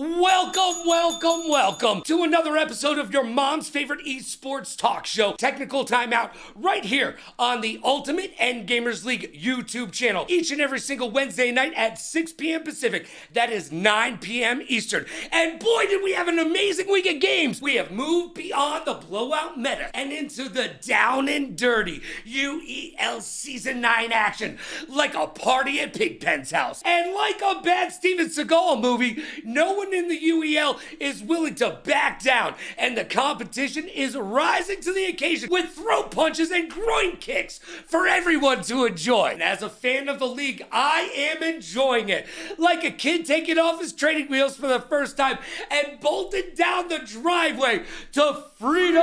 Welcome to another episode of your mom's favorite esports talk show, Technical Timeout, right here on the Ultimate Endgamers League YouTube channel. Each and every single Wednesday night at 6 p.m. Pacific, that is 9 p.m. Eastern. And boy, did we have an amazing week of games. We have moved beyond the blowout meta and into the down and dirty UEL Season 9 action, like a party at Pigpen's house. And like a bad Steven Seagal movie, no one in the UEL is willing to back down, and the competition is rising to the occasion with throat punches and groin kicks for everyone to enjoy. And as a fan of the league, I am enjoying it. Like a kid taking off his training wheels for the first time and bolted down the driveway to freedom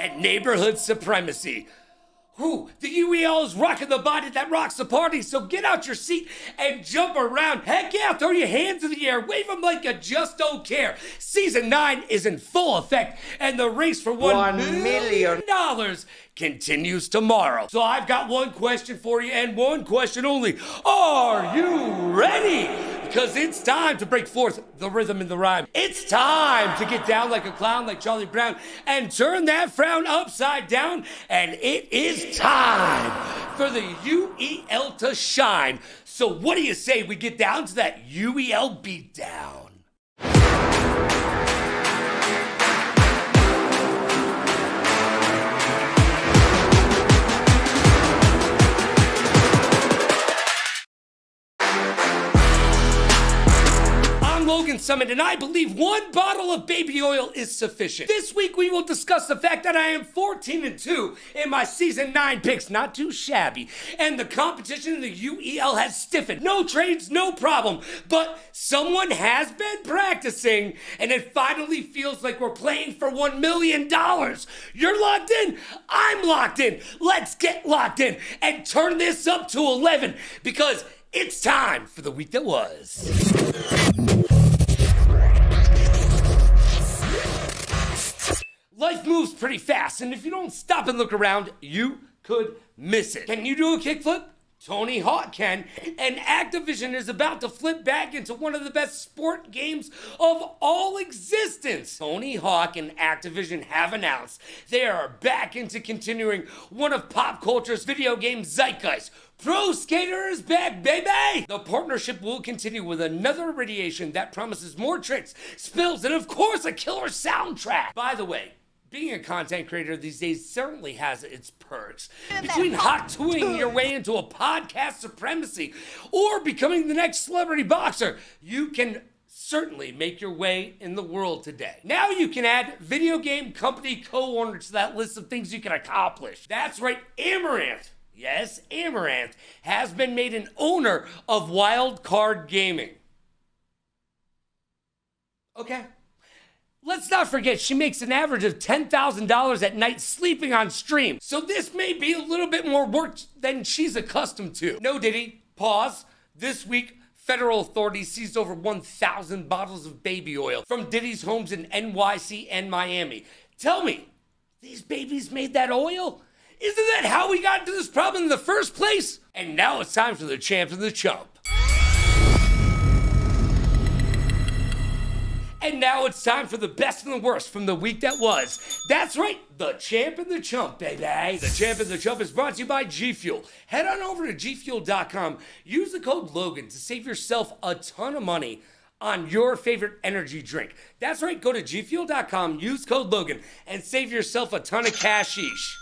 and neighborhood supremacy. Ooh, the UEL is rocking the body that rocks the party, so get out your seat and jump around. Heck yeah, throw your hands in the air, wave them like you just don't care. Season 9 is in full effect, and the race for $1 million continues tomorrow. So I've got one question for you, and one question only. Are you ready? Because it's time to break forth the rhythm and the rhyme. It's time to get down like a clown, like Charlie Brown, and turn that frown upside down. And it is time for the UEL to shine. So what do you say we get down to that UEL beatdown? Logan Summit, and I believe one bottle of baby oil is sufficient. This week we will discuss the fact that I am 14-2 in my Season 9 picks, not too shabby, and the competition in the UEL has stiffened. No trades, no problem, but someone has been practicing, and it finally feels like we're playing for $1 million. You're locked in, I'm locked in. Let's get locked in and turn this up to 11, because it's time for the week that was. Life moves pretty fast, and if you don't stop and look around, you could miss it. Can you do a kickflip? Tony Hawk can, and Activision is about to flip back into one of the best sport games of all existence. Tony Hawk and Activision have announced they are back into continuing one of pop culture's video game zeitgeist. Pro Skater is back, baby! The partnership will continue with another radiation that promises more tricks, spills, and of course a killer soundtrack. By the way, being a content creator these days certainly has its perks. Between hot twooing your way into a podcast supremacy or becoming the next celebrity boxer, you can certainly make your way in the world today. Now you can add video game company co-owner to that list of things you can accomplish. That's right, Amaranth. Yes, Amaranth has been made an owner of Wild Card Gaming. Okay. Let's not forget, she makes an average of $10,000 at night sleeping on stream. So this may be a little bit more work than she's accustomed to. No, Diddy, pause. This week, federal authorities seized over 1,000 bottles of baby oil from Diddy's homes in NYC and Miami. Tell me, these babies made that oil? Isn't that how we got into this problem in the first place? And now it's time for the champ and the chump. And now it's time for the best and the worst from the week that was. That's right, the champ and the chump, baby. The champ and the chump is brought to you by G Fuel. Head on over to gfuel.com. Use the code Logan to save yourself a ton of money on your favorite energy drink. That's right, go to gfuel.com, use code Logan, and save yourself a ton of cashish.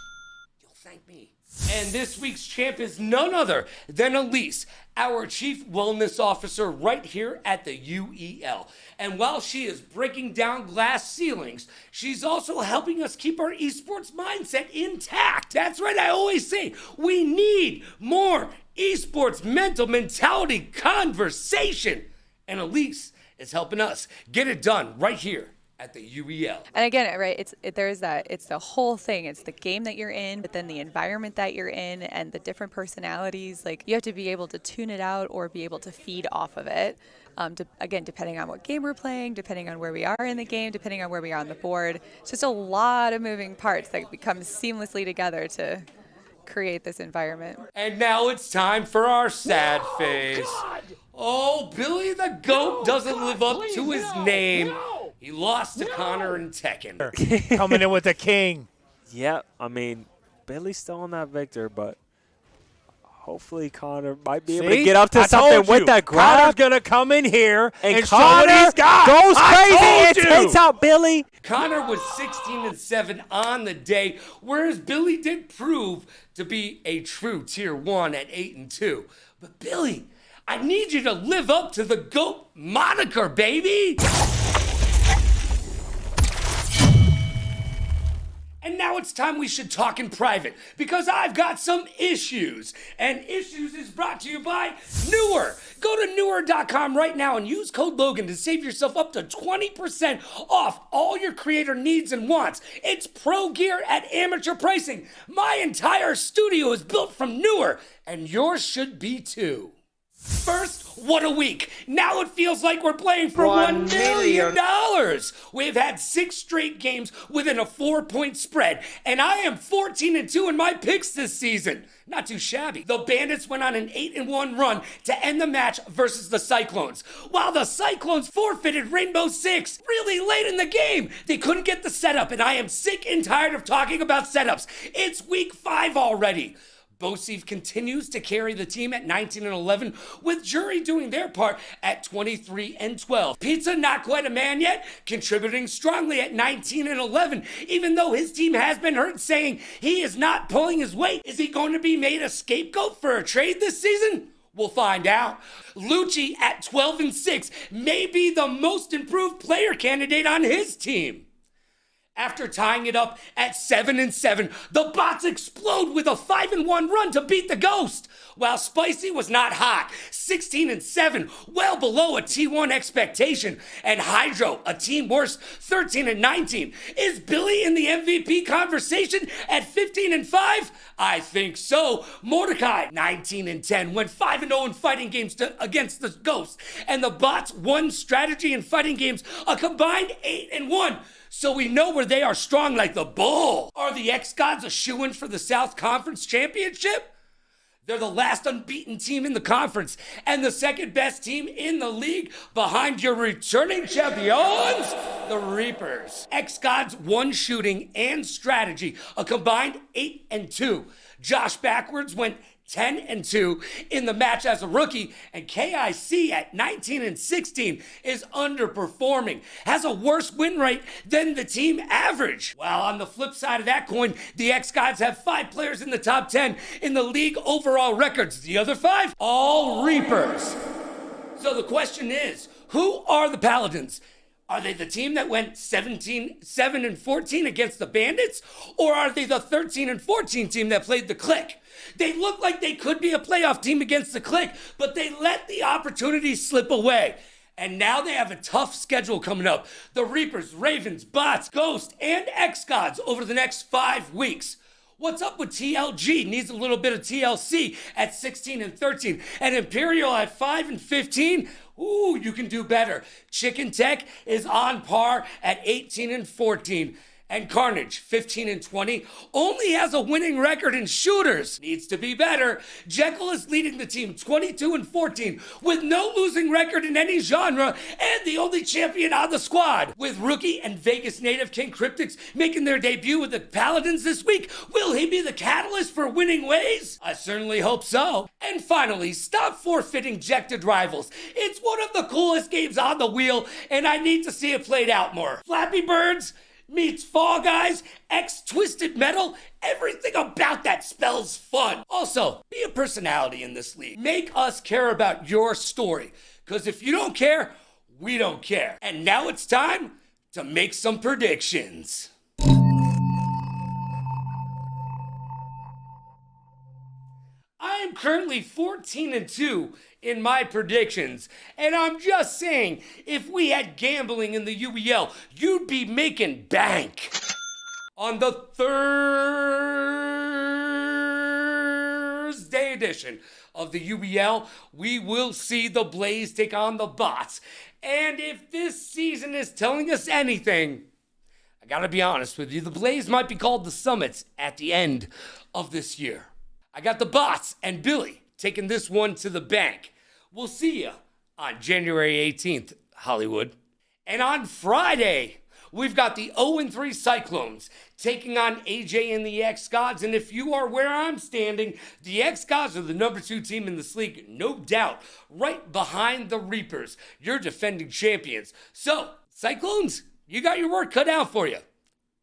You'll thank me. And this week's champ is none other than Elise, our Chief Wellness Officer right here at the UEL. And while she is breaking down glass ceilings, she's also helping us keep our esports mindset intact. That's right, I always say, we need more esports mental mentality conversation. And Elise is helping us get it done right here at the UEL. And again, right, it's the whole thing. It's the game that you're in, but then the environment that you're in and the different personalities. Like, you have to be able to tune it out or be able to feed off of it. Again, depending on what game we're playing, depending on where we are in the game, depending on where we are on the board. It's just a lot of moving parts that become seamlessly together to create this environment. And now it's time for our sad phase. Oh, Billy the GOAT doesn't live up to his name. He lost to Connor and Tekken. Coming in with the king. Yeah, I mean, Billy's still on that victor, but hopefully Connor might be able to get up to something with that grab. Connor's going to come in here and show Connor what he's got. goes crazy and you. takes out Billy. Connor was 16-7 on the day, whereas Billy did prove to be a true Tier 1 at 8-2. But Billy, I need you to live up to the GOAT moniker, baby! And now it's time we should talk in private, because I've got some issues. And Issues is brought to you by Newer. Go to newer.com right now and use code Logan to save yourself up to 20% off all your creator needs and wants. It's pro gear at amateur pricing. My entire studio is built from Newer, and yours should be too. First, what a week. Now it feels like we're playing for $1 million. We've had 6 straight games within a 4-point spread, and I am 14-2 in my picks this season. Not too shabby. The Bandits went on an 8-1 run to end the match versus the Cyclones, while the Cyclones forfeited Rainbow Six really late in the game. They couldn't get the setup, and I am sick and tired of talking about setups. It's week 5 already. Boseve continues to carry the team at 19-11, with Jury doing their part at 23-12. Pizza, not quite a man yet, contributing strongly at 19-11, even though his team has been heard saying he is not pulling his weight. Is he going to be made a scapegoat for a trade this season? We'll find out. Lucci at 12-6 may be the most improved player candidate on his team. After tying it up at 7-7, the bots explode with a 5-1 run to beat the Ghost. While Spicy was not hot, 16-7, well below a T1 expectation, and Hydro, a team worse, 13-19. Is Billy in the MVP conversation at 15-5? I think so. Mordecai, 19-10, went 5-0 in fighting games against the Ghost, and the bots won strategy and fighting games a combined 8-1. So we know where they are strong like the bull. Are the X-Gods a shoo-in for the South Conference Championship? They're the last unbeaten team in the conference and the second best team in the league behind your returning champions, the Reapers. X-Gods won shooting and strategy, a combined 8-2. Josh Backwards went 10-2 in the match as a rookie, and KIC at 19-16 is underperforming, has a worse win rate than the team average. While on the flip side of that coin, the X-Gods have 5 players in the top 10 in the league overall records. The other 5, all Reapers. So the question is, who are the Paladins? Are they the team that went 7-14 against the Bandits? Or are they the 13-14 team that played the Click? They look like they could be a playoff team against the Click, but they let the opportunity slip away. And now they have a tough schedule coming up. The Reapers, Ravens, Bots, Ghost, and X-Gods over the next 5 weeks. What's up with TLG? Needs a little bit of TLC at 16-13. And Imperial at 5-15? Ooh, you can do better. Chicken Tech is on par at 18-14. And Carnage, 15-20, only has a winning record in shooters. Needs to be better. Jekyll is leading the team 22-14 with no losing record in any genre and the only champion on the squad. With rookie and Vegas native King Cryptics making their debut with the Paladins this week, will he be the catalyst for winning ways? I certainly hope so. And finally, stop forfeiting Jected Rivals. It's one of the coolest games on the wheel, and I need to see it played out more. Flappy Birds meets Fall Guys, X Twisted Metal, everything about that spells fun. Also, be a personality in this league. Make us care about your story, because if you don't care, we don't care. And now it's time to make some predictions. I am currently 14-2 in my predictions, and I'm just saying, if we had gambling in the UEL, you'd be making bank. On the Thursday edition of the UEL, we will see the Blaze take on the Bots. And if this season is telling us anything, I gotta be honest with you, the Blaze might be called the Summits at the end of this year. I got the Bots and Billy taking this one to the bank. We'll see ya on January 18th, Hollywood. And on Friday, we've got the 0-3 Cyclones taking on AJ and the X-Gods. And if you are where I'm standing, the X-Gods are the number 2 team in this league, no doubt, right behind the Reapers, your defending champions. So, Cyclones, you got your work cut out for you.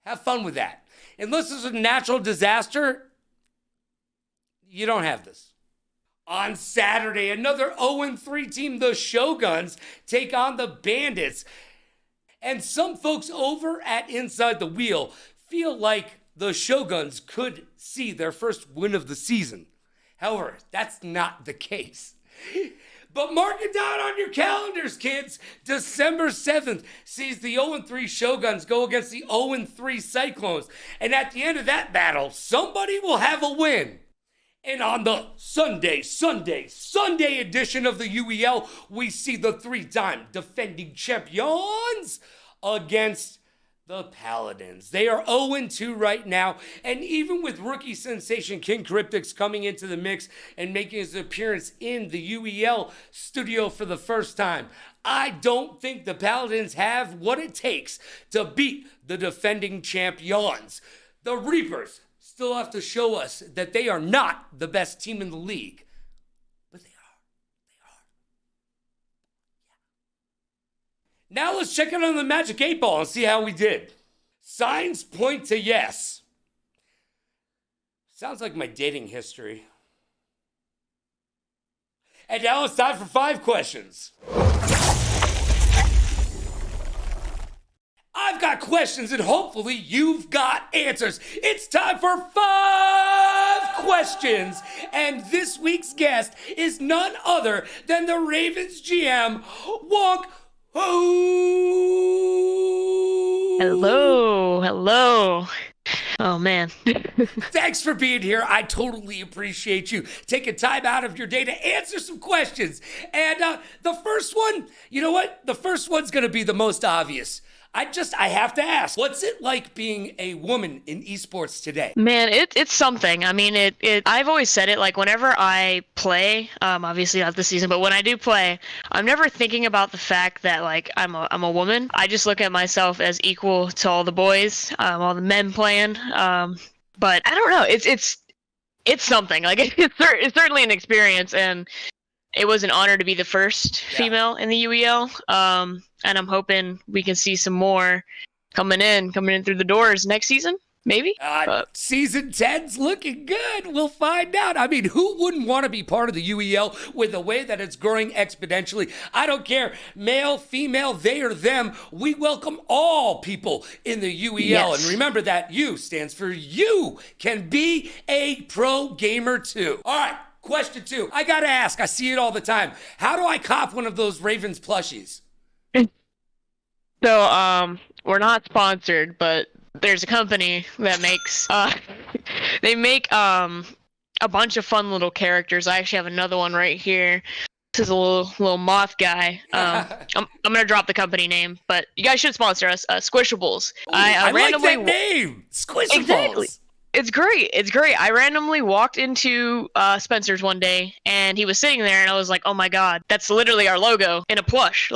Have fun with that. Unless there's a natural disaster, you don't have this. On Saturday, another 0-3 team, the Shoguns, take on the Bandits. And some folks over at Inside the Wheel feel like the Shoguns could see their first win of the season. However, that's not the case. But mark it down on your calendars, kids. December 7th sees the 0-3 Shoguns go against the 0-3 Cyclones. And at the end of that battle, somebody will have a win. And on the Sunday edition of the UEL, we see the 3-time defending champions against the Paladins. They are 0-2 right now, and even with rookie sensation King Cryptix coming into the mix and making his appearance in the UEL studio for the first time, I don't think the Paladins have what it takes to beat the defending champions. The Reapers still have to show us that they are not the best team in the league. But they are. Yeah. Now let's check it on the Magic 8 Ball and see how we did. Signs point to yes. Sounds like my dating history. And now it's time for 5 questions. I've got questions and hopefully you've got answers. It's time for 5 questions. And this week's guest is none other than the Ravens GM, Wonk Ho. Hello. Oh, man. Thanks for being here. I totally appreciate you taking time out of your day to answer some questions. And the first one, you know what? The first one's going to be the most obvious. I have to ask, what's it like being a woman in esports today? Man, it's something. I mean, I've always said it, like, whenever I play, obviously not this season, but when I do play, I'm never thinking about the fact that, like, I'm a woman. I just look at myself as equal to all the boys, all the men playing. But I don't know. It's something. Like, it's certainly an experience, and it was an honor to be the first female in the UEL. And I'm hoping we can see some more coming in through the doors next season, maybe. Season 10's looking good. We'll find out. I mean, who wouldn't want to be part of the UEL with the way that it's growing exponentially? I don't care, male, female, they or them. We welcome all people in the UEL. Yes. And remember that U stands for you can be a pro gamer too. All right. Question 2. I gotta ask, I see it all the time. How do I cop one of those Ravens plushies? So, we're not sponsored, but there's a company that makes, they make, a bunch of fun little characters. I actually have another one right here. This is a little moth guy. I'm gonna drop the company name, but you guys should sponsor us. Squishables. Ooh, I randomly like that name. Squishables. Exactly. It's great. I randomly walked into Spencer's one day, and he was sitting there, and I was like, "Oh my god, that's literally our logo in a plush!"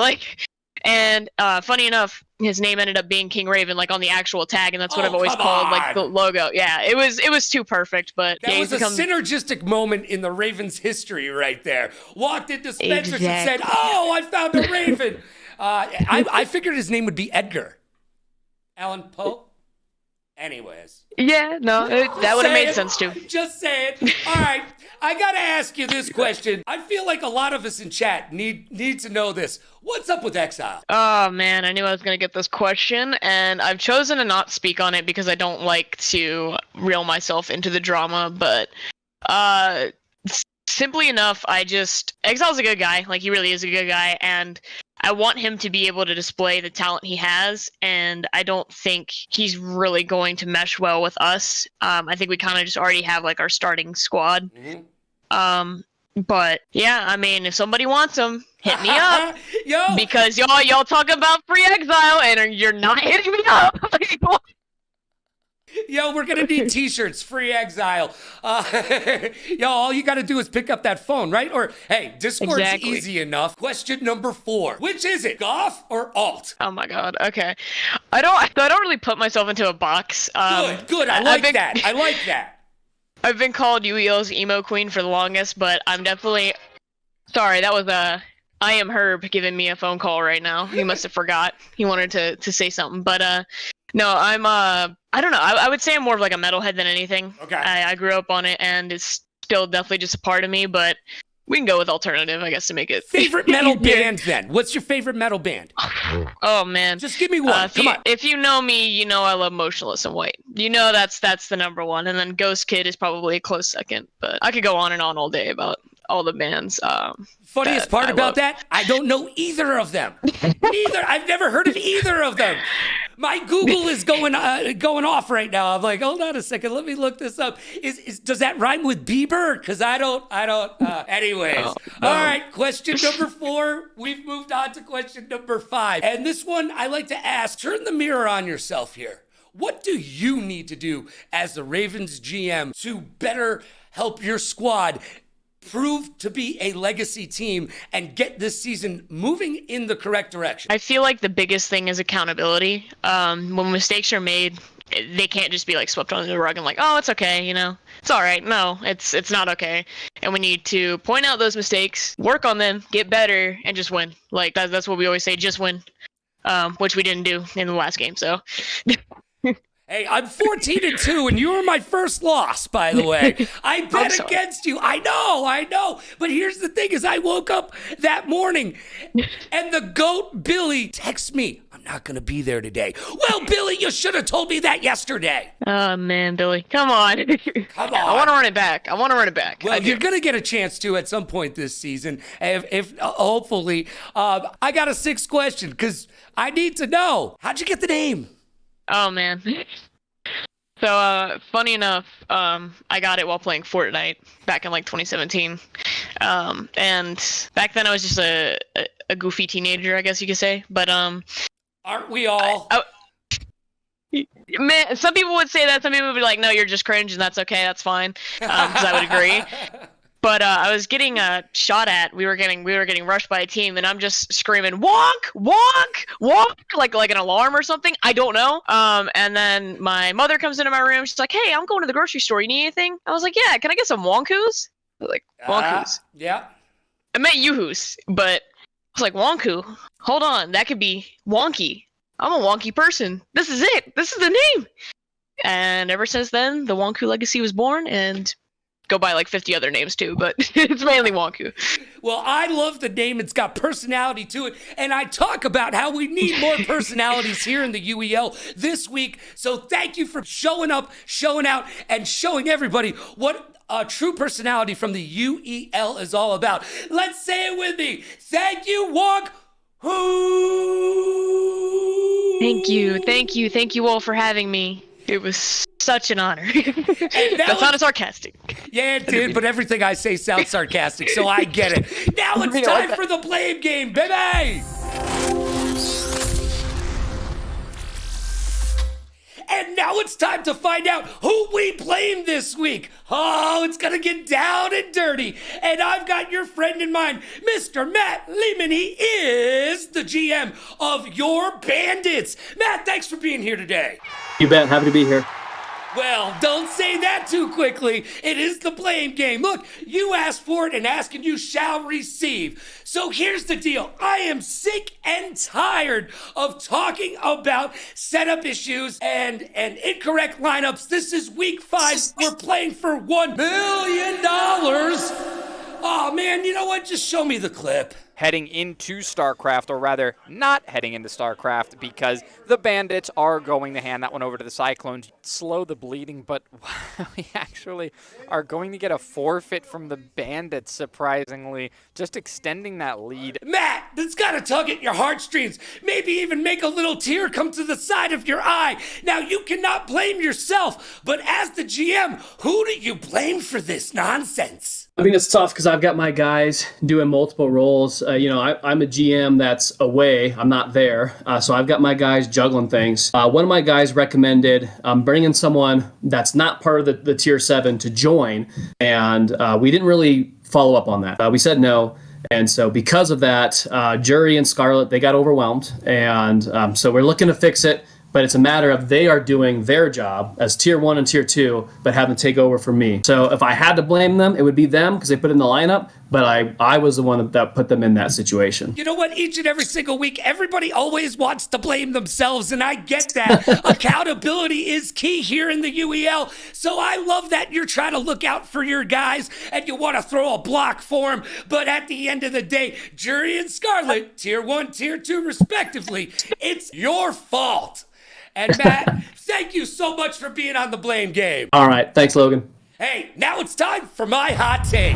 And funny enough, his name ended up being King Raven, like on the actual tag, and that's what I've always called like the logo. Yeah, it was too perfect, but that was a synergistic moment in the Ravens' history right there. Walked into Spencer's and said, "Oh, I found a Raven." I figured his name would be Edgar Allan Poe. Anyways. Yeah, no, that would have made sense too. Just saying. All right, I gotta ask you this question. I feel like a lot of us in chat need to know this. What's up with Exile? Oh man, I knew I was gonna get this question, and I've chosen to not speak on it because I don't like to reel myself into the drama. But simply enough, Exile's a good guy. Like, he really is a good guy, and I want him to be able to display the talent he has, and I don't think he's really going to mesh well with us. I think we kind of just already have, like, our starting squad. Mm-hmm. But, yeah, I mean, if somebody wants him, hit me up. Yo! Because y'all talk about free Exile, and you're not hitting me up. Yo, we're gonna need t-shirts, free exile. Yo, all you gotta do is pick up that phone, right? Or, hey, Discord's Exactly. easy enough. Question number 4. Which is it, Goth or Alt? Oh my god. Okay. I don't really put myself into a box. Good. I like that. I like that. I've been called UEL's emo queen for the longest, but I'm definitely sorry. That was I am Herb giving me a phone call right now. He must have forgot. He wanted to say something, but no, I'm I don't know. I would say I'm more of like a metalhead than anything. Okay. I grew up on it, and it's still definitely just a part of me. But we can go with alternative, I guess, to make it. Favorite metal band then? What's your favorite metal band? Oh man. Just give me one. Come on. If you know me, you know I love Motionless in White. You know that's the number one, and then Ghost Kid is probably a close second. But I could go on and on all day about all the bands. Funniest part about that, I don't know either of them. Neither. I've never heard of either of them. My Google is going off right now. I'm like, hold on a second, let me look this up. Does that rhyme with Bieber? Because I don't. Anyways, No. All right. Question number 4. We've moved on to question number 5, and this one I like to ask. Turn the mirror on yourself here. What do you need to do as the Ravens GM to better help your squad prove to be a legacy team and get this season moving in the correct direction? I feel like the biggest thing is accountability. When mistakes are made, they can't just be like swept under the rug and like, oh, it's okay, you know, it's all right. No, it's not okay. And we need to point out those mistakes, work on them, get better, and just win. Like that's what we always say, just win. Which we didn't do in the last game. So. Hey, I'm 14-2, and you were my first loss, by the way. I bet against you. I know. But here's the thing: is I woke up that morning, and the goat Billy texts me, "I'm not gonna be there today." Well, Billy, you should have told me that yesterday. Oh man, Billy, come on. Come on. I want to run it back. Well, you're gonna get a chance to at some point this season, if hopefully. I got a 6th question because I need to know: how'd you get the name? Oh man. So funny enough, I got it while playing Fortnite back in like 2017. And back then I was just a goofy teenager, I guess you could say. But aren't we all? Man, some people would say that. Some people would be like, "No, you're just cringe," and that's okay. That's fine, because I would agree. But I was getting shot at. We were getting rushed by a team, and I'm just screaming, "Wonk, wonk, wonk!" like an alarm or something. I don't know. And then my mother comes into my room. She's like, "Hey, I'm going to the grocery store. You need anything?" I was like, "Yeah. Can I get some wonkus?" I was like, "Wonkus." Yeah. I meant yoo-hoos, but I was like, "Wonku." Hold on, that could be wonky. I'm a wonky person. This is it. This is the name. And ever since then, the Wonku legacy was born, and go by like 50 other names too, but it's mainly Wonku. Well, I love the name. It's got personality to it. And I talk about how we need more personalities here in the UEL this week. So thank you for showing up, showing out, and showing everybody what a true personality from the UEL is all about. Let's say it with me. Thank you, Wonk. Thank you all for having me. It was such an honor. That sounded sarcastic. Yeah, it did, but everything I say sounds sarcastic, so I get it. Now it's time for the blame game, baby! And now it's time to find out who we blame this week. Oh, it's gonna get down and dirty. And I've got your friend in mind. Mr. Matt Lehman, he is the GM of your Bandits. Matt, thanks for being here today. You bet. Happy to be here. Well, don't say that too quickly. It is the blame game. Look, you asked for it, and asking you shall receive. So here's the deal. I am sick and tired of talking about setup issues and incorrect lineups. This is week 5. We're playing for $1 million. Oh, man, you know what? Just show me the clip. Heading into StarCraft, or rather not heading into StarCraft, because the Bandits are going to hand that one over to the Cyclones. Slow the bleeding, but we actually are going to get a forfeit from the Bandits, surprisingly, just extending that lead. Matt, that's gotta tug at your heartstrings. Maybe even make a little tear come to the side of your eye. Now, you cannot blame yourself, but as the GM, who do you blame for this nonsense? I mean, it's tough because I've got my guys doing multiple roles. I'm a GM that's away. I'm not there. So I've got my guys juggling things. One of my guys recommended bringing someone that's not part of the Tier 7 to join. And we didn't really follow up on that. We said no. And so because of that, Jury and Scarlet, they got overwhelmed. And so we're looking to fix it. But it's a matter of they are doing their job as Tier 1 and Tier 2, but having to take over for me. So if I had to blame them, it would be them because they put in the lineup, but I was the one that put them in that situation. You know what? Each and every single week, everybody always wants to blame themselves, and I get that. Accountability is key here in the UEL, so I love that you're trying to look out for your guys and you want to throw a block for them, but at the end of the day, Jury and Scarlet, Tier 1, Tier 2 respectively, it's your fault. And Matt, thank you so much for being on the Blame Game. All right. Thanks, Logan. Hey, now it's time for my hot take.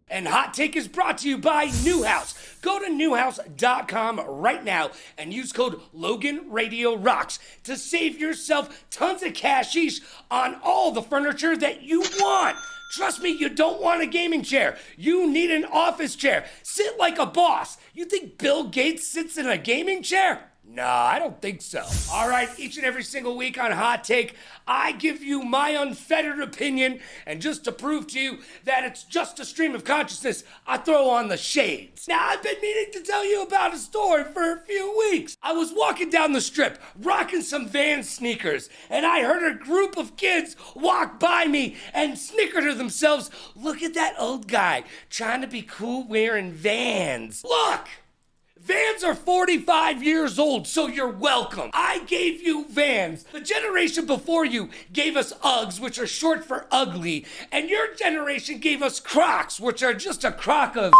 And Hot Take is brought to you by Newhouse. Go to newhouse.com right now and use code LoganRadioRocks to save yourself tons of cashish on all the furniture that you want. Trust me, you don't want a gaming chair. You need an office chair. Sit like a boss. You think Bill Gates sits in a gaming chair? No, I don't think so. All right, each and every single week on Hot Take, I give you my unfettered opinion, and just to prove to you that it's just a stream of consciousness, I throw on the shades. Now, I've been meaning to tell you about a story for a few weeks. I was walking down the strip, rocking some Vans sneakers, and I heard a group of kids walk by me and snicker to themselves, "Look at that old guy trying to be cool wearing Vans. Look! Vans are 45 years old, so you're welcome. I gave you Vans. The generation before you gave us Uggs, which are short for ugly, and your generation gave us Crocs, which are just a crock of...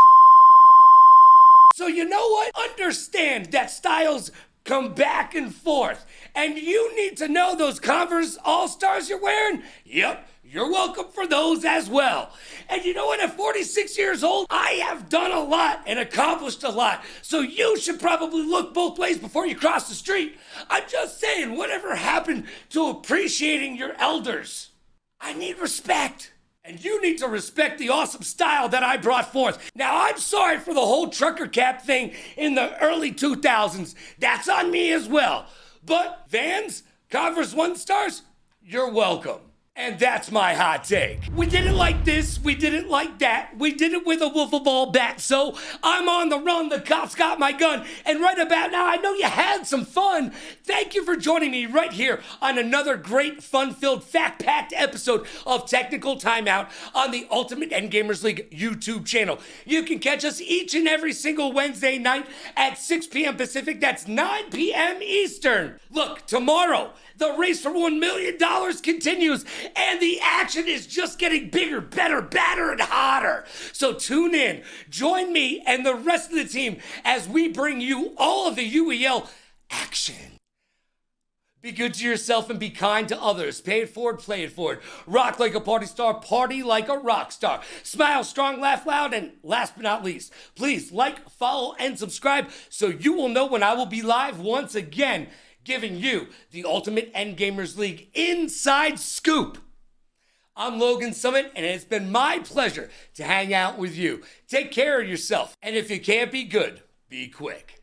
So you know what? Understand that styles come back and forth, and you need to know those Converse All-Stars you're wearing? Yep. You're welcome for those as well. And you know what? At 46 years old, I have done a lot and accomplished a lot. So you should probably look both ways before you cross the street. I'm just saying, whatever happened to appreciating your elders? I need respect. And you need to respect the awesome style that I brought forth. Now, I'm sorry for the whole trucker cap thing in the early 2000s. That's on me as well. But Vans, Converse One Stars, you're welcome. And that's my hot take. We did it like this, we did it like that, we did it with a wiffle ball bat. So I'm on the run, the cops got my gun, and right about now, I know you had some fun. Thank you for joining me right here on another great, fun-filled, fact-packed episode of Technical Timeout on the Ultimate Endgamers League YouTube channel. You can catch us each and every single Wednesday night at 6 p.m. Pacific, that's 9 p.m. Eastern. Look, tomorrow, the race for $1 million continues, and the action is just getting bigger, better, badder, and hotter. So tune in, join me and the rest of the team as we bring you all of the UEL action. Be good to yourself and be kind to others. Pay it forward, play it forward. Rock like a party star, party like a rock star. Smile strong, laugh loud, and last but not least, please like, follow, and subscribe so you will know when I will be live once again, giving you the Ultimate Endgamers League inside scoop. I'm Logan Summit, and it's been my pleasure to hang out with you. Take care of yourself, and if you can't be good, be quick.